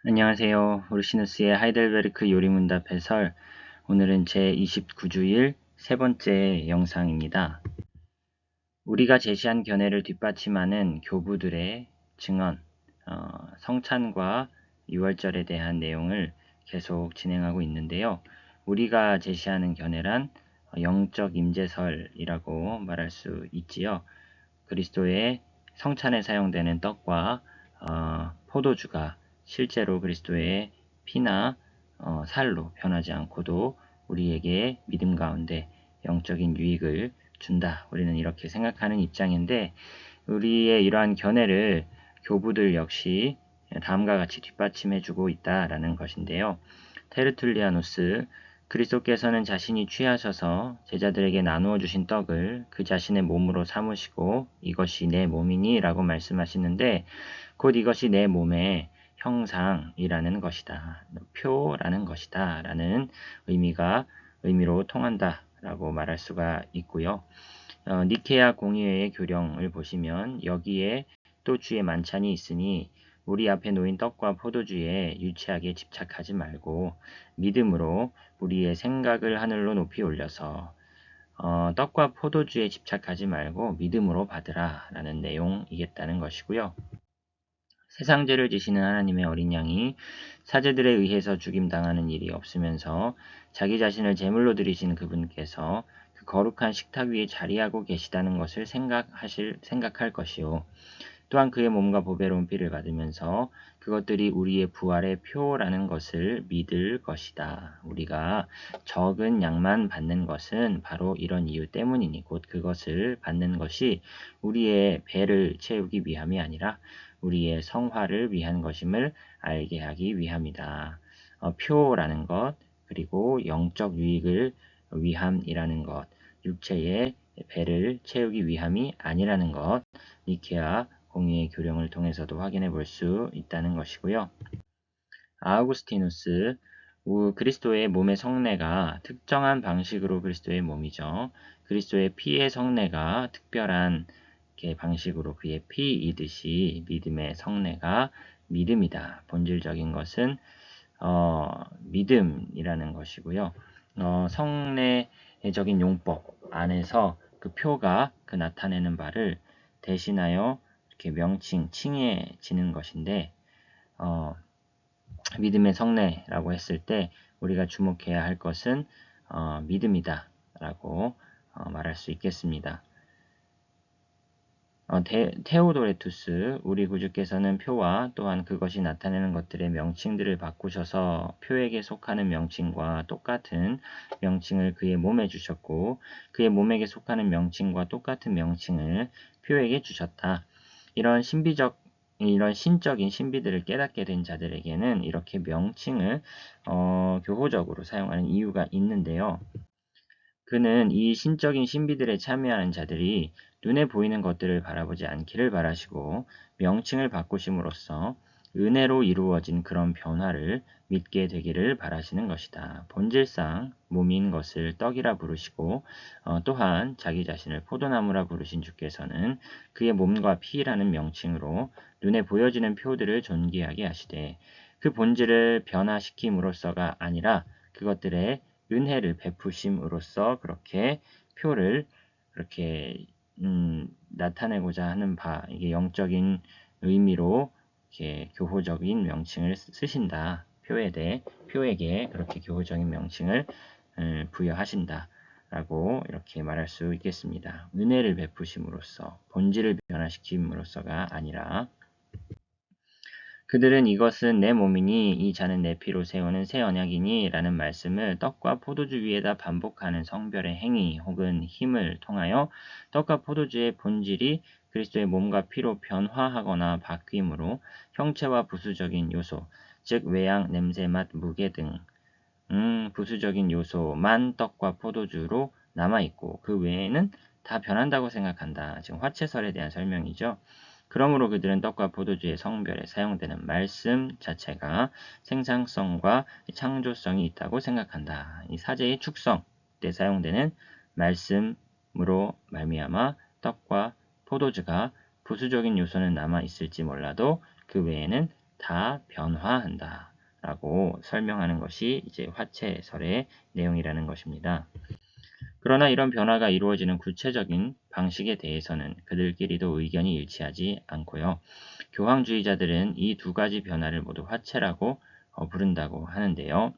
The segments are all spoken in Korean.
안녕하세요. 오르시누스의 하이델베르크 요리문답 해설. 오늘은 제 29주일 세 번째 영상입니다. 우리가 제시한 견해를 뒷받침하는 교부들의 증언, 성찬과 유월절에 대한 내용을 계속 진행하고 있는데요. 우리가 제시하는 견해란 영적 임재설이라고 말할 수 있지요. 그리스도의 성찬에 사용되는 떡과 포도주가 실제로 그리스도의 피나 살로 변하지 않고도 우리에게 믿음 가운데 영적인 유익을 준다. 우리는 이렇게 생각하는 입장인데, 우리의 이러한 견해를 교부들 역시 다음과 같이 뒷받침해주고 있다라는 것인데요. 테르툴리아누스, 그리스도께서는 자신이 취하셔서 제자들에게 나누어 주신 떡을 그 자신의 몸으로 삼으시고 이것이 내 몸이니 라고 말씀하시는데, 곧 이것이 내 몸의 형상이라는 것이다, 표라는 것이다 라는 의미로 통한다 라고 말할 수가 있고요. 니케아 공의회의 교령을 보시면 여기에 또 주의 만찬이 있으니 우리 앞에 놓인 떡과 포도주에 유치하게 집착하지 말고 믿음으로 우리의 생각을 하늘로 높이 올려서 떡과 포도주에 집착하지 말고 믿음으로 받으라 라는 내용이겠다는 것이고요. 세상죄를 지시는 하나님의 어린 양이 사제들에 의해서 죽임당하는 일이 없으면서 자기 자신을 제물로 드리신 그분께서 그 거룩한 식탁 위에 자리하고 계시다는 것을 생각할 것이요. 또한 그의 몸과 보배로운 피를 받으면서 그것들이 우리의 부활의 표라는 것을 믿을 것이다. 우리가 적은 양만 받는 것은 바로 이런 이유 때문이니 곧 그것을 받는 것이 우리의 배를 채우기 위함이 아니라 우리의 성화를 위한 것임을 알게 하기 위함이다. 표라는 것, 그리고 영적 유익을 위함이라는 것, 육체의 배를 채우기 위함이 아니라는 것, 니케아 공의의 교령을 통해서도 확인해 볼 수 있다는 것이고요. 아우구스티누스, 그리스도의 몸의 성례가 특정한 방식으로 그리스도의 몸이죠. 그리스도의 피의 성례가 특별한 방식으로 그의 피이듯이 믿음의 성례가 믿음이다. 본질적인 것은 믿음이라는 것이고요. 성례적인 용법 안에서 그 표가 그 나타내는 바를 대신하여 이렇게 칭해지는 것인데, 믿음의 성례라고 했을 때 우리가 주목해야 할 것은 믿음이다 라고 말할 수 있겠습니다. 테오도레투스, 우리 구주께서는 표와 또한 그것이 나타내는 것들의 명칭들을 바꾸셔서 표에게 속하는 명칭과 똑같은 명칭을 그의 몸에 주셨고 그의 몸에게 속하는 명칭과 똑같은 명칭을 표에게 주셨다. 이런 신적인 신비들을 깨닫게 된 자들에게는 이렇게 명칭을 교호적으로 사용하는 이유가 있는데요. 그는 이 신적인 신비들에 참여하는 자들이 눈에 보이는 것들을 바라보지 않기를 바라시고 명칭을 바꾸심으로써 은혜로 이루어진 그런 변화를 믿게 되기를 바라시는 것이다. 본질상 몸인 것을 떡이라 부르시고 또한 자기 자신을 포도나무라 부르신 주께서는 그의 몸과 피라는 명칭으로 눈에 보여지는 표들을 존귀하게 하시되 그 본질을 변화시킴으로써가 아니라 그것들의 은혜를 베푸심으로써 그렇게 표를 그렇게 나타내고자 하는 바, 이게 영적인 의미로 이렇게 교호적인 명칭을 쓰신다. 표에게 그렇게 교호적인 명칭을 부여하신다. 라고 이렇게 말할 수 있겠습니다. 은혜를 베푸심으로써, 본질을 변화시킴으로써가 아니라 그들은 이것은 내 몸이니 이 잔은 내 피로 세우는 새 언약이니 라는 말씀을 떡과 포도주 위에다 반복하는 성별의 행위 혹은 힘을 통하여 떡과 포도주의 본질이 그리스도의 몸과 피로 변화하거나 바뀜으로 형체와 부수적인 요소, 즉 외양, 냄새, 맛, 무게 등 부수적인 요소만 떡과 포도주로 남아있고 그 외에는 다 변한다고 생각한다. 지금 화채설에 대한 설명이죠. 그러므로 그들은 떡과 포도주의 성별에 사용되는 말씀 자체가 생산성과 창조성이 있다고 생각한다. 이 사제의 축성 때 사용되는 말씀으로 말미암아 떡과 포도주가 부수적인 요소는 남아 있을지 몰라도 그 외에는 다 변화한다 라고 설명하는 것이 이제 화채설의 내용이라는 것입니다. 그러나 이런 변화가 이루어지는 구체적인 방식에 대해서는 그들끼리도 의견이 일치하지 않고요. 교황주의자들은 이 두 가지 변화를 모두 화채라고 부른다고 하는데요.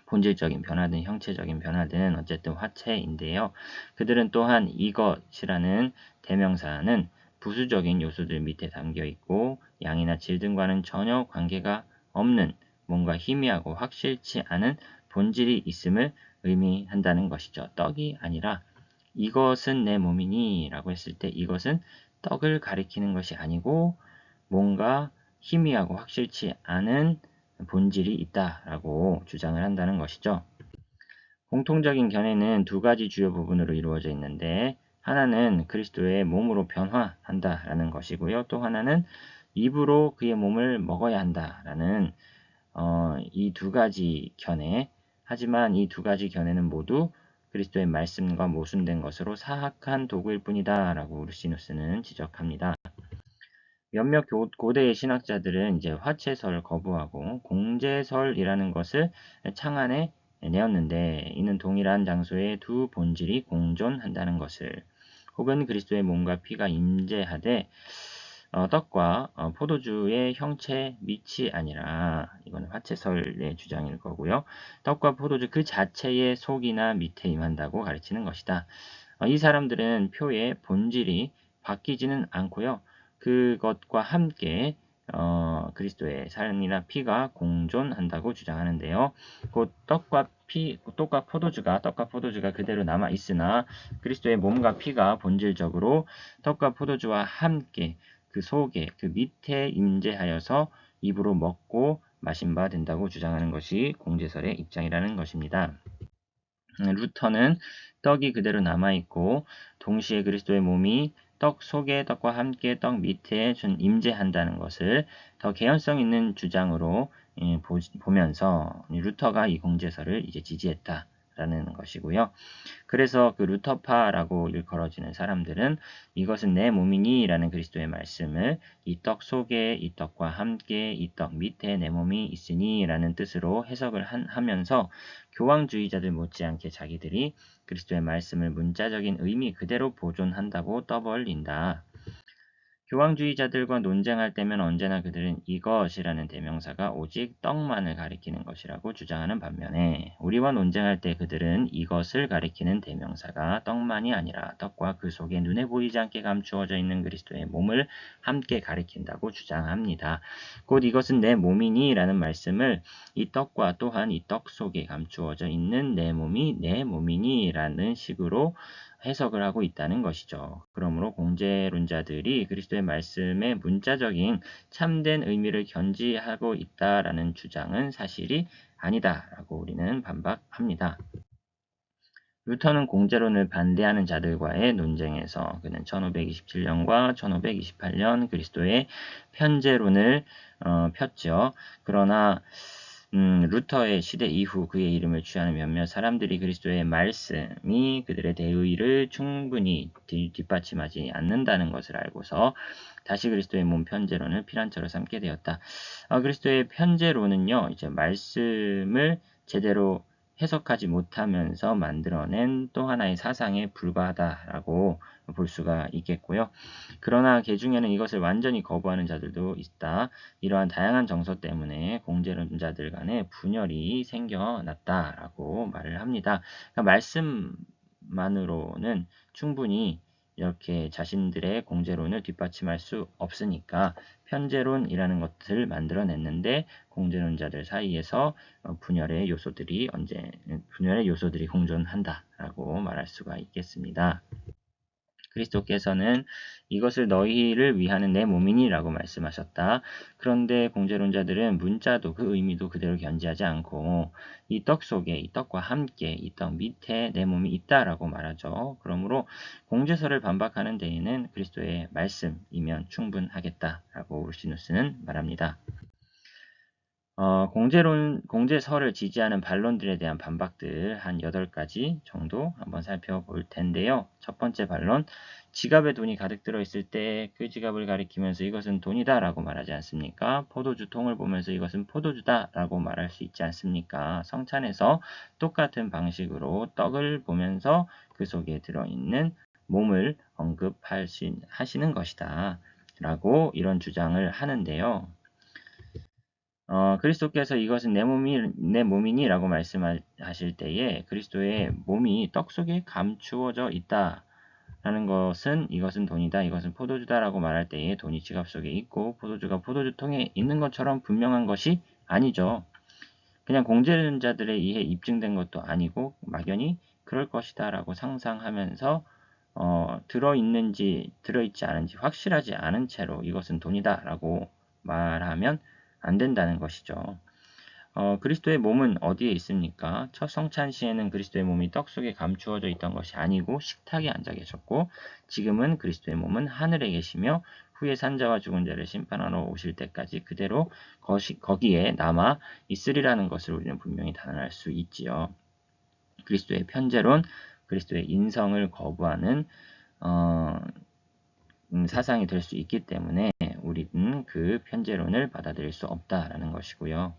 본질적인 변화든 형체적인 변화든 어쨌든 화채인데요. 그들은 또한 이것이라는 대명사는 부수적인 요소들 밑에 담겨 있고 양이나 질 등과는 전혀 관계가 없는 뭔가 희미하고 확실치 않은 본질이 있음을 의미한다는 것이죠. 떡이 아니라 이것은 내 몸이니 라고 했을 때 이것은 떡을 가리키는 것이 아니고 뭔가 희미하고 확실치 않은 본질이 있다라고 주장을 한다는 것이죠. 공통적인 견해는 두 가지 주요 부분으로 이루어져 있는데 하나는 그리스도의 몸으로 변화한다라는 것이고요. 또 하나는 입으로 그의 몸을 먹어야 한다라는 이 두 가지 견해. 하지만 이 두 가지 견해는 모두 그리스도의 말씀과 모순된 것으로 사악한 도구일 뿐이다라고 우르시누스는 지적합니다. 몇몇 고대의 신학자들은 이제 화채설을 거부하고 공제설이라는 것을 창안해 내었는데 이는 동일한 장소에 두 본질이 공존한다는 것을 혹은 그리스도의 몸과 피가 임재하되 떡과 포도주의 형체 밑이 아니라 이건 화채설의 주장일 거고요. 떡과 포도주 그 자체의 속이나 밑에 임한다고 가르치는 것이다. 이 사람들은 표의 본질이 바뀌지는 않고요. 그것과 함께 그리스도의 살이나 피가 공존한다고 주장하는데요. 곧 떡과 포도주가 그대로 남아 있으나 그리스도의 몸과 피가 본질적으로 떡과 포도주와 함께 그 속에 그 밑에 임재하여서 입으로 먹고 마신 바 된다고 주장하는 것이 공제설의 입장이라는 것입니다. 루터는 떡이 그대로 남아있고 동시에 그리스도의 몸이 떡 속에 떡과 함께 떡 밑에 임재한다는 것을 더 개연성 있는 주장으로 보면서 루터가 이 공제설을 이제 지지했다라는 것이고요. 그래서 그 루터파라고 일컬어지는 사람들은 이것은 내 몸이니 라는 그리스도의 말씀을 이 떡 속에 이 떡과 함께 이 떡 밑에 내 몸이 있으니 라는 뜻으로 해석을 하면서 교황주의자들 못지않게 자기들이 그리스도의 말씀을 문자적인 의미 그대로 보존한다고 떠벌린다. 교황주의자들과 논쟁할 때면 언제나 그들은 이것이라는 대명사가 오직 떡만을 가리키는 것이라고 주장하는 반면에 우리와 논쟁할 때 그들은 이것을 가리키는 대명사가 떡만이 아니라 떡과 그 속에 눈에 보이지 않게 감추어져 있는 그리스도의 몸을 함께 가리킨다고 주장합니다. 곧 이것은 내 몸이니 라는 말씀을 이 떡과 또한 이 떡 속에 감추어져 있는 내 몸이 내 몸이니 라는 식으로 해석을 하고 있다는 것이죠. 그러므로 공제론자들이 그리스도의 말씀의 문자적인 참된 의미를 견지하고 있다라는 주장은 사실이 아니다라고 우리는 반박합니다. 루터는 공제론을 반대하는 자들과의 논쟁에서 그는 1527년과 1528년 그리스도의 편제론을 폈죠. 그러나 루터의 시대 이후 그의 이름을 취하는 몇몇 사람들이 그리스도의 말씀이 그들의 대의를 충분히 뒷받침하지 않는다는 것을 알고서 다시 그리스도의 몸 편제론을 피난처로 삼게 되었다. 그리스도의 편제론은요, 이제 말씀을 제대로 해석하지 못하면서 만들어낸 또 하나의 사상에 불과하다라고 볼 수가 있겠고요. 그러나 개 중에는 이것을 완전히 거부하는 자들도 있다. 이러한 다양한 정서 때문에 공제론자들 간에 분열이 생겨났다라고 말을 합니다. 그러니까 말씀만으로는 충분히 이렇게 자신들의 공제론을 뒷받침할 수 없으니까 편제론이라는 것을 만들어냈는데 공제론자들 사이에서 분열의 요소들이 공존한다라고 말할 수가 있겠습니다. 그리스도께서는 이것을 너희를 위하는 내 몸이니라고 말씀하셨다. 그런데 공제론자들은 문자도 그 의미도 그대로 견지하지 않고 이 떡 속에 이 떡과 함께 이 떡 밑에 내 몸이 있다라고 말하죠. 그러므로 공제설을 반박하는 데에는 그리스도의 말씀이면 충분하겠다라고 울시누스는 말합니다. 공제설을 지지하는 반론들에 대한 반박들 한 8가지 정도 한번 살펴볼 텐데요. 첫 번째 반론, 지갑에 돈이 가득 들어있을 때 그 지갑을 가리키면서 이것은 돈이다 라고 말하지 않습니까? 포도주 통을 보면서 이것은 포도주다 라고 말할 수 있지 않습니까? 성찬에서 똑같은 방식으로 떡을 보면서 그 속에 들어있는 몸을 언급하시는 것이다 라고 이런 주장을 하는데요. 그리스도께서 이것은 내 몸이니 라고 말씀하실 때에 그리스도의 몸이 떡 속에 감추어져 있다라는 것은 이것은 돈이다, 이것은 포도주다 라고 말할 때에 돈이 지갑 속에 있고 포도주가 포도주통에 있는 것처럼 분명한 것이 아니죠. 그냥 공제자들의 이해에 입증된 것도 아니고 막연히 그럴 것이다 라고 상상하면서 들어있는지 들어있지 않은지 확실하지 않은 채로 이것은 돈이다 라고 말하면 안 된다는 것이죠. 그리스도의 몸은 어디에 있습니까? 첫 성찬 시에는 그리스도의 몸이 떡 속에 감추어져 있던 것이 아니고 식탁에 앉아 계셨고, 지금은 그리스도의 몸은 하늘에 계시며 후에 산자와 죽은 자를 심판하러 오실 때까지 그대로 거기에 남아 있으리라는 것을 우리는 분명히 단언할 수 있지요. 그리스도의 편제론, 그리스도의 인성을 거부하는 사상이 될 수 있기 때문에 우리는 그 편제론을 받아들일 수 없다라는 것이고요.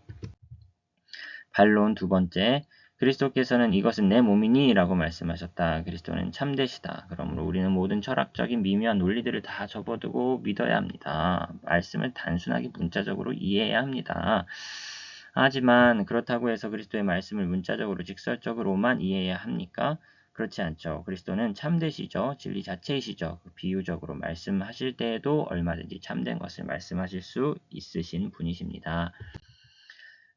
반론 두 번째, 그리스도께서는 이것은 내 몸이니 라고 말씀하셨다. 그리스도는 참되시다. 그러므로 우리는 모든 철학적인 미묘한 논리들을 다 접어두고 믿어야 합니다. 말씀을 단순하게 문자적으로 이해해야 합니다. 하지만 그렇다고 해서 그리스도의 말씀을 문자적으로 직설적으로만 이해해야 합니까? 그렇지 않죠. 그리스도는 참되시죠. 진리 자체이시죠. 비유적으로 말씀하실 때에도 얼마든지 참된 것을 말씀하실 수 있으신 분이십니다.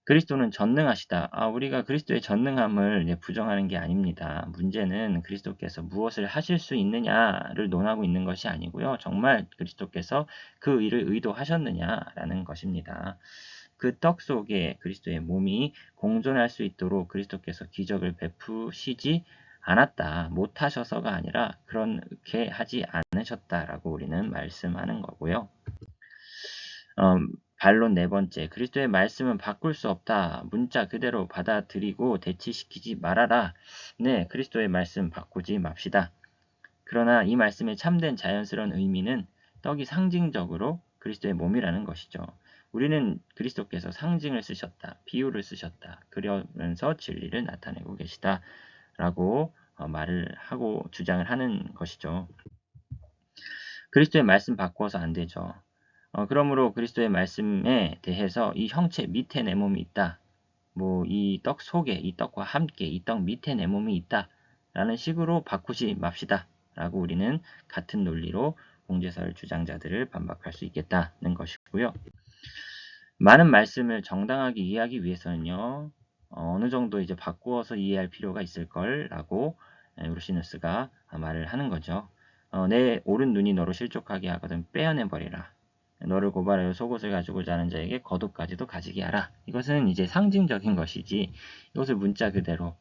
그리스도는 전능하시다. 우리가 그리스도의 전능함을 부정하는 게 아닙니다. 문제는 그리스도께서 무엇을 하실 수 있느냐를 논하고 있는 것이 아니고요. 정말 그리스도께서 그 일을 의도하셨느냐라는 것입니다. 그 떡 속에 그리스도의 몸이 공존할 수 있도록 그리스도께서 기적을 베푸시지 않았다. 못하셔서가 아니라 그렇게 하지 않으셨다라고 우리는 말씀하는 거고요. 반론 네 번째, 그리스도의 말씀은 바꿀 수 없다. 문자 그대로 받아들이고 대치시키지 말아라. 네, 그리스도의 말씀 바꾸지 맙시다. 그러나 이 말씀의 참된 자연스러운 의미는 떡이 상징적으로 그리스도의 몸이라는 것이죠. 우리는 그리스도께서 상징을 쓰셨다, 비유를 쓰셨다, 그러면서 진리를 나타내고 계시다 라고 말을 하고 주장을 하는 것이죠. 그리스도의 말씀 바꿔서 안 되죠. 그러므로 그리스도의 말씀에 대해서 이 형체 밑에 내 몸이 있다. 이 떡 속에, 이 떡과 함께 이 떡 밑에 내 몸이 있다. 라는 식으로 바꾸지 맙시다. 라고 우리는 같은 논리로 공제설 주장자들을 반박할 수 있겠다는 것이고요. 많은 말씀을 정당하게 이해하기 위해서는요, 어느 정도 이제 바꾸어서 이해할 필요가 있을 걸 라고 루시누스가 말을 하는 거죠. 내 오른 눈이 너로 실족하게 하거든 빼어내버리라. 너를 고발하여 속옷을 가지고 자는 자에게 겉옷까지도 가지게 하라. 이것은 이제 상징적인 것이지 이것을 문자 그대로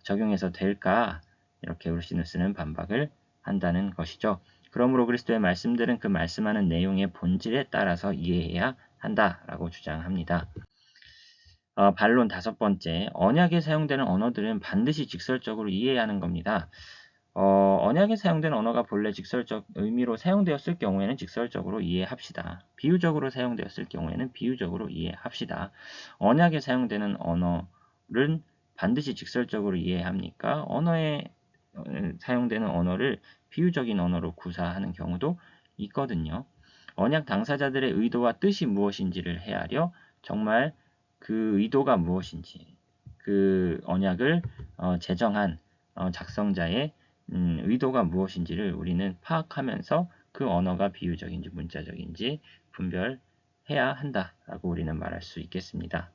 적용해서 될까? 이렇게 루시누스는 반박을 한다는 것이죠. 그러므로 그리스도의 말씀들은 그 말씀하는 내용의 본질에 따라서 이해해야 한다라고 주장합니다. 반론 다섯 번째, 언약에 사용되는 언어들은 반드시 직설적으로 이해해야 하는 겁니다. 언약에 사용된 언어가 본래 직설적 의미로 사용되었을 경우에는 직설적으로 이해합시다. 비유적으로 사용되었을 경우에는 비유적으로 이해합시다. 언약에 사용되는 언어는 반드시 직설적으로 이해합니까? 언어에 사용되는 언어를 비유적인 언어로 구사하는 경우도 있거든요. 언약 당사자들의 의도와 뜻이 무엇인지를 헤아려 정말 그 의도가 무엇인지, 그 언약을 제정한 작성자의 의도가 무엇인지를 우리는 파악하면서 그 언어가 비유적인지 문자적인지 분별해야 한다라고 우리는 말할 수 있겠습니다.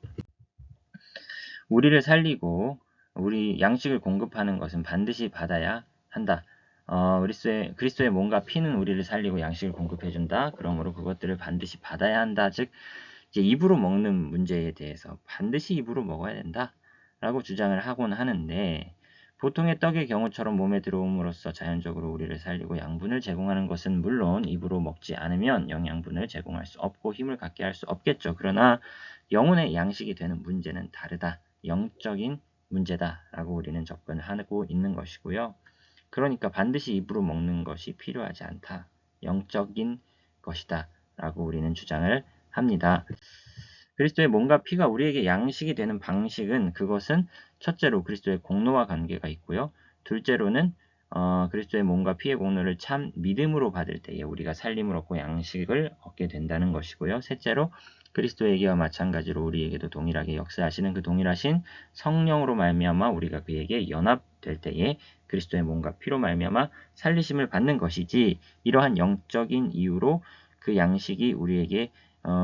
우리를 살리고 우리 양식을 공급하는 것은 반드시 받아야 한다. 그리스도의 몸과 피는 우리를 살리고 양식을 공급해준다. 그러므로 그것들을 반드시 받아야 한다. 즉 이제 입으로 먹는 문제에 대해서 반드시 입으로 먹어야 된다. 라고 주장을 하곤 하는데 보통의 떡의 경우처럼 몸에 들어옴으로써 자연적으로 우리를 살리고 양분을 제공하는 것은 물론 입으로 먹지 않으면 영양분을 제공할 수 없고 힘을 갖게 할 수 없겠죠. 그러나 영혼의 양식이 되는 문제는 다르다. 영적인 문제다라고 우리는 접근을 하고 있는 것이고요. 그러니까 반드시 입으로 먹는 것이 필요하지 않다. 영적인 것이다. 라고 우리는 주장을 합니다. 그리스도의 몸과 피가 우리에게 양식이 되는 방식은 그것은 첫째로 그리스도의 공로와 관계가 있고요. 둘째로는 그리스도의 몸과 피의 공로를 참 믿음으로 받을 때에 우리가 살림을 얻고 양식을 얻게 된다는 것이고요. 셋째로 그리스도에게와 마찬가지로 우리에게도 동일하게 역사하시는 그 동일하신 성령으로 말미암아 우리가 그에게 연합될 때에 그리스도의 몸과 피로 말미암아 살리심을 받는 것이지, 이러한 영적인 이유로 그 양식이 우리에게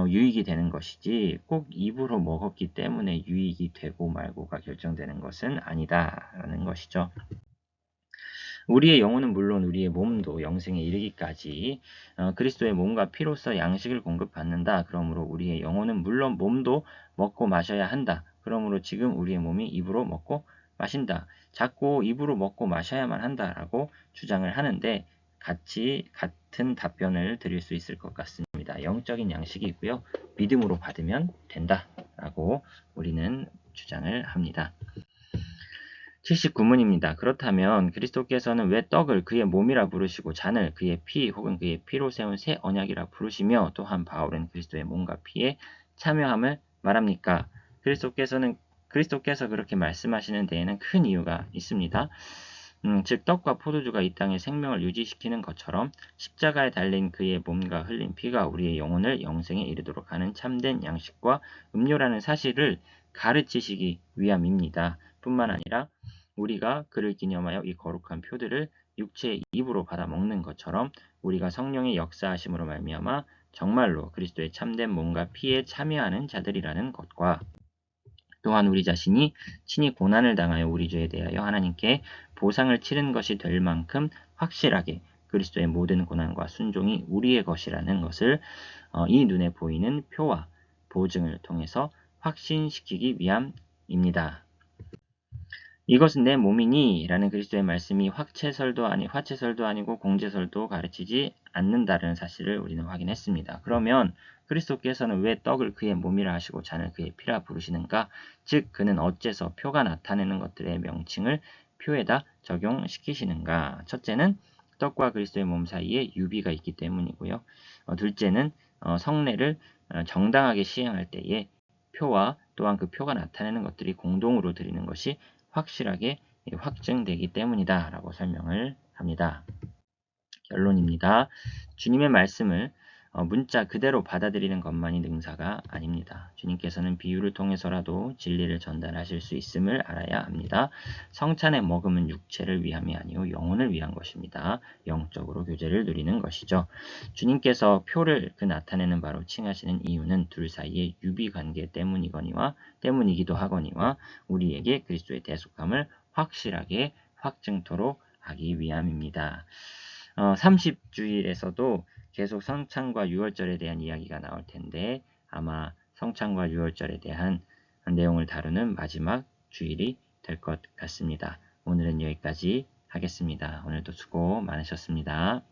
유익이 되는 것이지 꼭 입으로 먹었기 때문에 유익이 되고 말고가 결정되는 것은 아니다라는 것이죠. 우리의 영혼은 물론 우리의 몸도 영생에 이르기까지 그리스도의 몸과 피로써 양식을 공급받는다. 그러므로 우리의 영혼은 물론 몸도 먹고 마셔야 한다. 그러므로 지금 우리의 몸이 입으로 먹고 마신다. 자꾸 입으로 먹고 마셔야만 한다라고 주장을 하는데 같은 답변을 드릴 수 있을 것 같습니다. 영적인 양식이 있고요. 믿음으로 받으면 된다라고 우리는 주장을 합니다. 79문입니다. 그렇다면 그리스도께서는 왜 떡을 그의 몸이라 부르시고 잔을 그의 피 혹은 그의 피로 세운 새 언약이라 부르시며 또한 바울은 그리스도의 몸과 피에 참여함을 말합니까? 그리스도께서 그렇게 말씀하시는 데에는 큰 이유가 있습니다. 즉 떡과 포도주가 이 땅의 생명을 유지시키는 것처럼 십자가에 달린 그의 몸과 흘린 피가 우리의 영혼을 영생에 이르도록 하는 참된 양식과 음료라는 사실을 가르치시기 위함입니다. 뿐만 아니라 우리가 그를 기념하여 이 거룩한 표들을 육체의 입으로 받아 먹는 것처럼 우리가 성령의 역사하심으로 말미암아 정말로 그리스도의 참된 몸과 피에 참여하는 자들이라는 것과 또한 우리 자신이 친히 고난을 당하여 우리 죄에 대하여 하나님께 보상을 치른 것이 될 만큼 확실하게 그리스도의 모든 고난과 순종이 우리의 것이라는 것을 이 눈에 보이는 표와 보증을 통해서 확신시키기 위함입니다. 이것은 내 몸이니 라는 그리스도의 말씀이 화채설도 아니고 공제설도 가르치지 않는다는 사실을 우리는 확인했습니다. 그러면 그리스도께서는 왜 떡을 그의 몸이라 하시고 잔을 그의 피라 부르시는가? 즉 그는 어째서 표가 나타내는 것들의 명칭을 표에다 적용시키시는가? 첫째는 떡과 그리스도의 몸 사이에 유비가 있기 때문이고요. 둘째는 성례를 정당하게 시행할 때에 표와 또한 그 표가 나타내는 것들이 공동으로 드리는 것이 확실하게 확증되기 때문이다 라고 설명을 합니다. 결론입니다. 주님의 말씀을 문자 그대로 받아들이는 것만이 능사가 아닙니다. 주님께서는 비유를 통해서라도 진리를 전달하실 수 있음을 알아야 합니다. 성찬의 먹음은 육체를 위함이 아니요 영혼을 위한 것입니다. 영적으로 교제를 누리는 것이죠. 주님께서 표를 그 나타내는 바로 칭하시는 이유는 둘 사이의 유비관계 때문이기도 하거니와 우리에게 그리스도의 대속함을 확실하게 확증토록 하기 위함입니다. 30주일에서도 계속 성찬과 유월절에 대한 이야기가 나올 텐데 아마 성찬과 유월절에 대한 내용을 다루는 마지막 주일이 될 것 같습니다. 오늘은 여기까지 하겠습니다. 오늘도 수고 많으셨습니다.